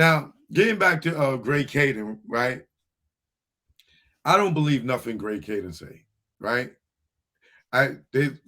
Now, getting back to Greg Kading, right? I don't believe nothing Greg Kading say, right?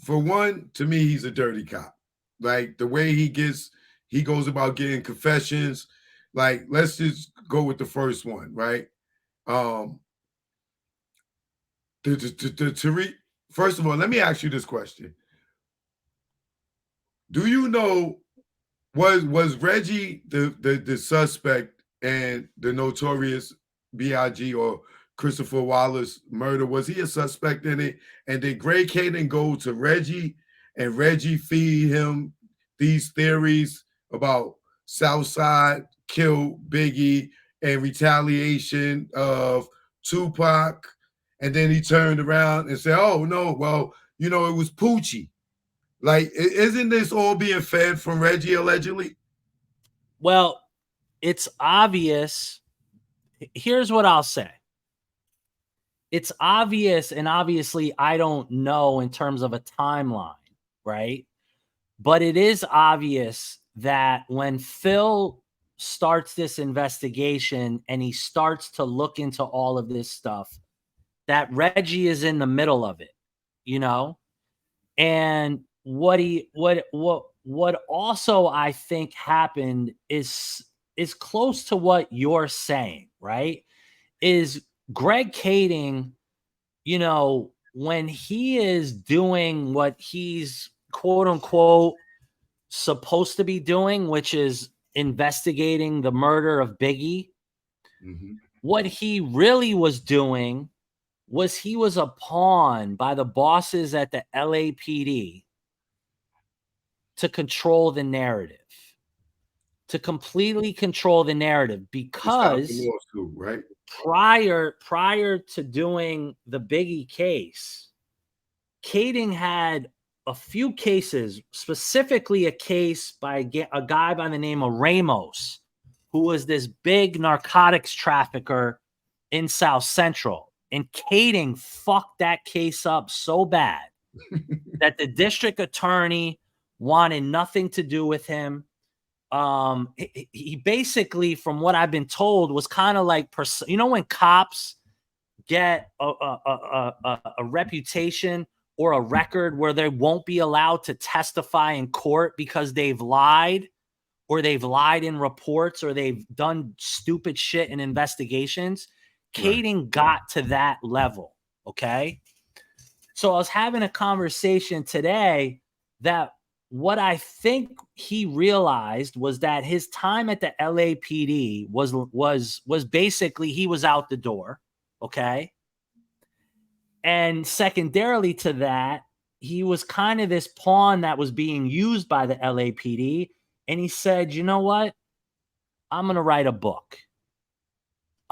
For one, to me, he's a dirty cop. Like the way he goes about getting confessions. Like, let's just go with the first one, right? Um, First of all, let me ask you this question: do you know was Reggie the suspect and the notorious Big or Christopher Wallace murder? Was he a suspect in it? And did Greg Kading go to Reggie and Reggie feed him these theories about Southside killed Biggie and retaliation of Tupac? And then he turned around and said, "Oh no, well, it was Poochie." Like, isn't this all being fed from Reggie allegedly? Well, it's obvious. Here's what I'll say. It's obvious, and obviously I don't know in terms of a timeline, right? But it is obvious that when Phil starts this investigation and he starts to look into all of this stuff, that Reggie is in the middle of it, you know? And what also I think happened is close to what you're saying, right? Is Greg Kading, when he is doing what he's quote unquote supposed to be doing, which is investigating the murder of Biggie, what he really was doing was he was a pawn by the bosses at the LAPD to control the narrative, to completely control the narrative, because the lawsuit, right? prior to doing the Biggie case, Kading had a few cases, specifically a case by a guy by the name of Ramos, who was this big narcotics trafficker in South Central. And Kading fucked that case up so bad that the district attorney wanted nothing to do with him. He basically, from what I've been told, was kind of like, when cops get a reputation or a record where they won't be allowed to testify in court because they've lied, or they've lied in reports, or they've done stupid shit in investigations. Kading got to that level, okay? So I was having a conversation today that what I think he realized was that his time at the LAPD was basically he was out the door, okay? And secondarily to that, he was kind of this pawn that was being used by the LAPD, and he said, "You know what? I'm going to write a book.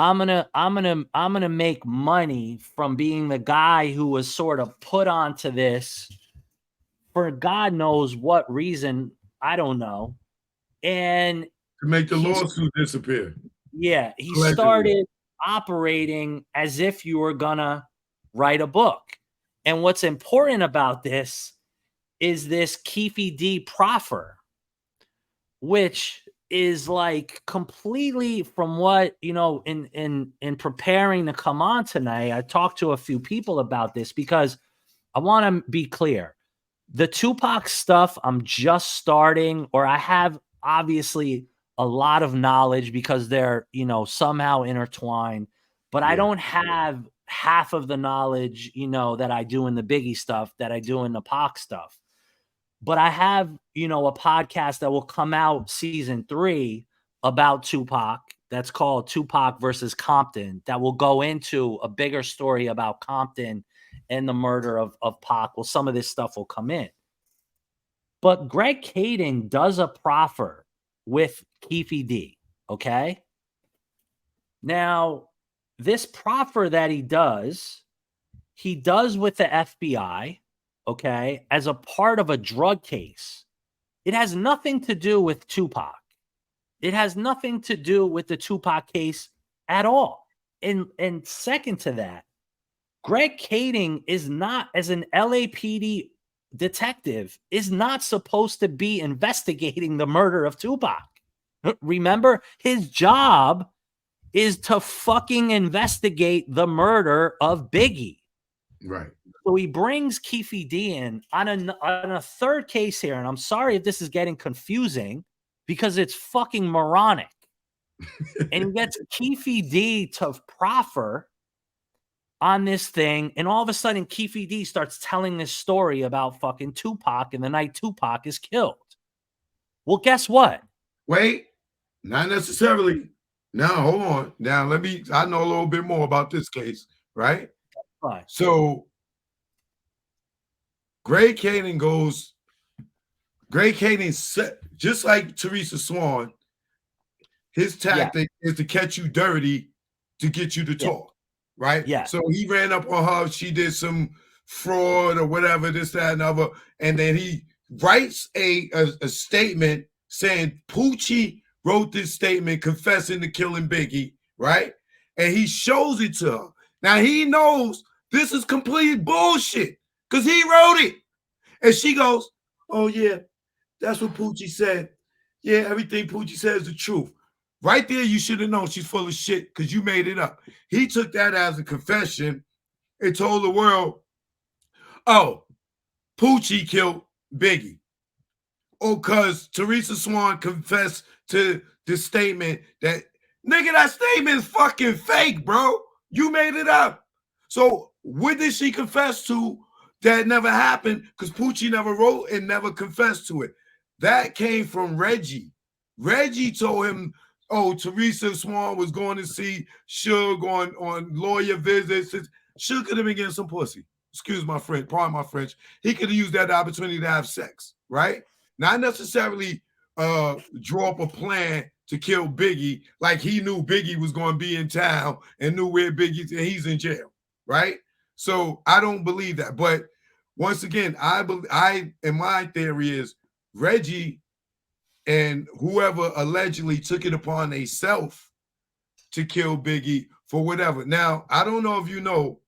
I'm gonna make money from being the guy who was sort of put onto this for God knows what reason. I don't know." And to make the lawsuit disappear. Yeah, he started operating as if you were gonna write a book. And what's important about this is this Keefe D proffer, which is like completely from what, in preparing to come on tonight, I talked to a few people about this because I want to be clear. The Tupac stuff, I'm just starting, or I have obviously a lot of knowledge because they're, somehow intertwined, but I don't have half of the knowledge, that I do in the Biggie stuff, that I do in the Pac stuff. But I have, a podcast that will come out season 3 about Tupac. That's called Tupac versus Compton. That will go into a bigger story about Compton and the murder of Pac. Well, some of this stuff will come in. But Greg Kading does a proffer with Keefe D. Okay. Now, this proffer that he does with the FBI. Okay, as a part of a drug case. It has nothing to do with Tupac. It has nothing to do with the Tupac case at all. And second to that, Greg Kading is not, as an LAPD detective, is not supposed to be investigating the murder of Tupac. Remember, his job is to fucking investigate the murder of Biggie. Right. So he brings Keefe D in on a third case here. And I'm sorry if this is getting confusing because it's fucking moronic. And he gets Keefe D to proffer on this thing. And all of a sudden, Keefe D starts telling this story about fucking Tupac and the night Tupac is killed. Well, guess what? Wait, not necessarily. Now, hold on. Now, I know a little bit more about this case, right? Right. So, Greg Kading just like Teresa Swan, his tactic is to catch you dirty to get you to talk, right? Yeah. So he ran up on her. She did some fraud or whatever, this, that, and other. And then he writes a statement saying Poochie wrote this statement confessing to killing Biggie, right? And he shows it to her. Now he knows this is complete bullshit because he wrote it. And she goes, oh, yeah, that's what Poochie said. Yeah, everything Poochie says is the truth. Right there, you should have known she's full of shit because you made it up. He took that as a confession and told the world, oh, Poochie killed Biggie. Oh, because Teresa Swan confessed to this statement that, nigga, that statement is fucking fake, bro. You made it up. So what did she confess to that never happened? Because Poochie never wrote and never confessed to it. That came from Reggie. Reggie told him, oh, Teresa Swan was going to see Suge on lawyer visits. Suge could have been getting some pussy. Excuse my French, pardon my French. He could have used that opportunity to have sex, right? Not necessarily draw up a plan to kill Biggie like he knew Biggie was going to be in town and knew where he's in jail, right? So I don't believe that. But once again, and my theory is Reggie and whoever allegedly took it upon themselves to kill Biggie for whatever. Now, I don't know if you know,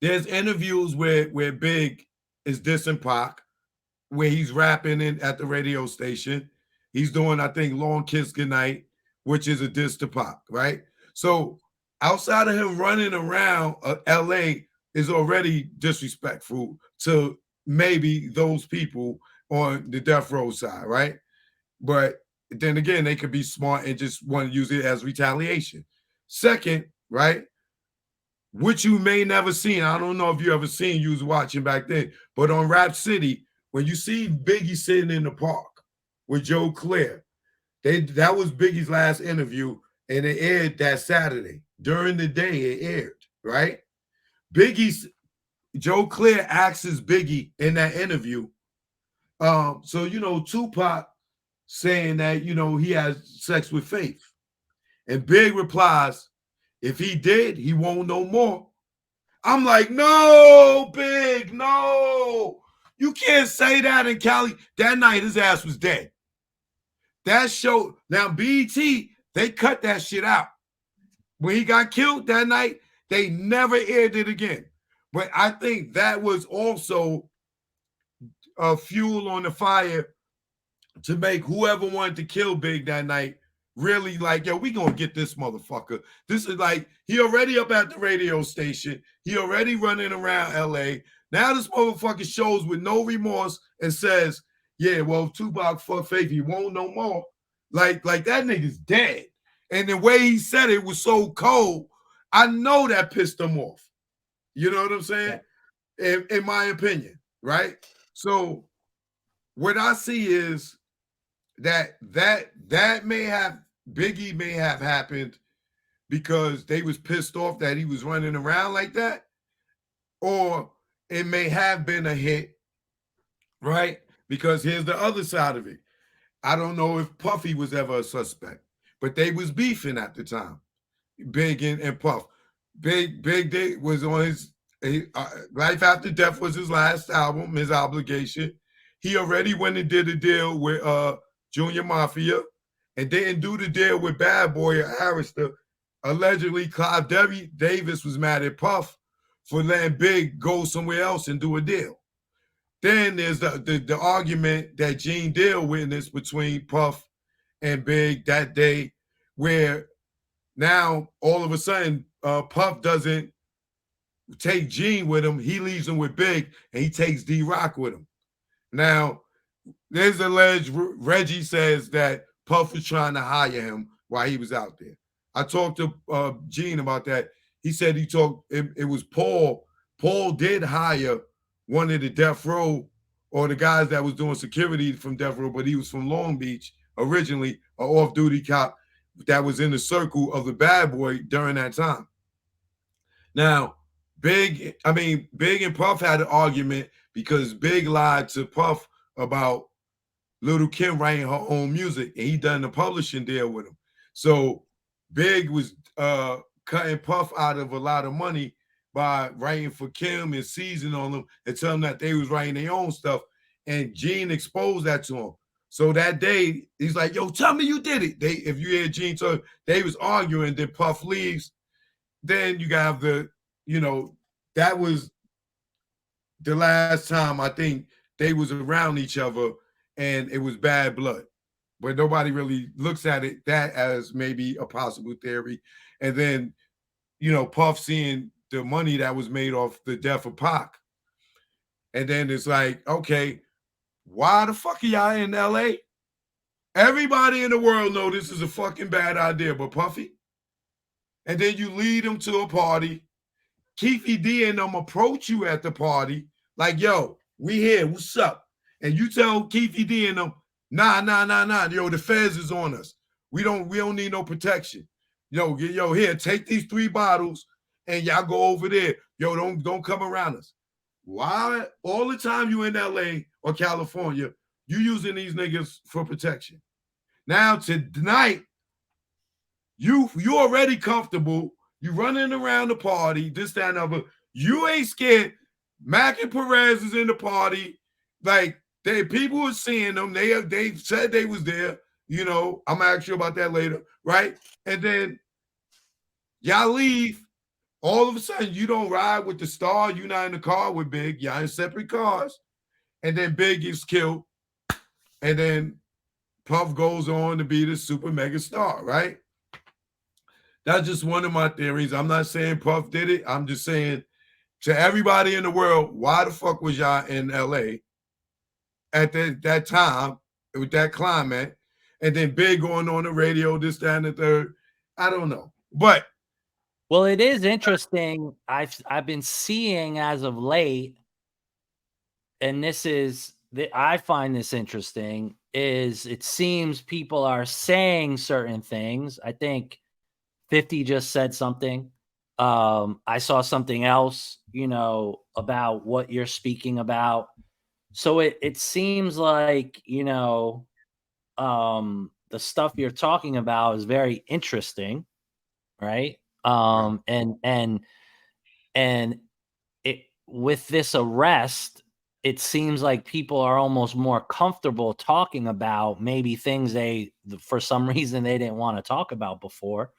there's interviews where Big is dissing Pac, where he's rapping at the radio station. He's doing, I think, Long Kiss Goodnight, which is a diss to Pac, right? So outside of him running around LA is already disrespectful to maybe those people on the death row side, right? But then again, they could be smart and just want to use it as retaliation. Second, right, which you may never seen. I don't know if you ever seen, you was watching back then, but on Rap City, when you see Biggie sitting in the park with Joe Claire, that was Biggie's last interview, and it aired that Saturday. During the day, it aired, right? Joe Claire asks Biggie in that interview, so, you know, Tupac saying that, you know, he has sex with Faith. And Big replies, if he did, he won't no more. I'm like, no, Big, no. You can't say that in Cali. That night, his ass was dead. That show, now BET, they cut that shit out. When he got killed that night, they never aired it again. But I think that was also a fuel on the fire to make whoever wanted to kill Big that night really like, yo, we gonna get this motherfucker. This is like, he already up at the radio station. He already running around LA. Now this motherfucker shows with no remorse and says, yeah, well, if Tupac fuck Faith, he won't no more. Like that nigga's dead. And the way he said it was so cold, I know that pissed him off. You know what I'm saying? In my opinion, right? So what I see is that Biggie may have happened because they was pissed off that he was running around like that, or it may have been a hit, right? Because here's the other side of it. I don't know if Puffy was ever a suspect, but they was beefing at the time, Big and Puff. Big was on his Life After Death was his last album, his obligation. He already went and did a deal with Junior Mafia and didn't do the deal with Bad Boy or Arista. Allegedly, Clive Davis was mad at Puff for letting Big go somewhere else and do a deal. Then there's the argument that Gene Deal witnessed between Puff and Big that day, where now all of a sudden Puff doesn't take Gene with him. He leaves him with Big, and he takes D-Rock with him. Now, there's alleged Reggie says that Puff was trying to hire him while he was out there. I talked to Gene about that. He said it was Paul. Paul did hire one of the Death Row or the guys that was doing security from Death Row, but he was from Long Beach originally, an off-duty cop that was in the circle of the bad boy during that time. Now, Big and Puff had an argument because Big lied to Puff about Little Kim writing her own music, and he done the publishing deal with him. So Big was cutting Puff out of a lot of money by writing for Kim and seizing on them and telling them that they was writing their own stuff. And Gene exposed that to him. So that day, he's like, yo, tell me you did it. If you hear Gene talk, they was arguing, then Puff leaves. Then you got that was the last time I think they was around each other, and it was bad blood. But nobody really looks at it that as maybe a possible theory. And then, Puff seeing the money that was made off the death of Pac. And then it's like, okay, why the fuck are y'all in LA? Everybody in the world know this is a fucking bad idea, but Puffy. And then you lead them to a party. Keefy D and them approach you at the party like, yo, we here, what's up? And you tell Keefy D and them, nah, yo, the feds is on us. We don't need no protection. Yo, here, take these 3 bottles and y'all go over there. Yo, don't come around us. Why all the time you in LA or California, you using these niggas for protection? Now tonight, you already comfortable. You running around the party, this, that, and other. You ain't scared. Mac and Perez is in the party. Like, people were seeing them. They said they was there. I'm gonna ask you about that later, right? And then y'all leave. All of a sudden, you don't ride with the star. You're not in the car with Big. Y'all in separate cars. And then Big gets killed. And then Puff goes on to be the super mega star, right? That's just one of my theories. I'm not saying Puff did it. I'm just saying to everybody in the world, why the fuck was y'all in LA at that time with that climate? And then Big going on the radio, this, that, and the third. I don't know. But well, it is interesting. I've been seeing as of late, and I find this interesting, is it seems people are saying certain things. I think 50 just said something. I saw something else, about what you're speaking about. So it seems like, the stuff you're talking about is very interesting, right? And it, with this arrest, it seems like people are almost more comfortable talking about maybe things for some reason they didn't want to talk about before.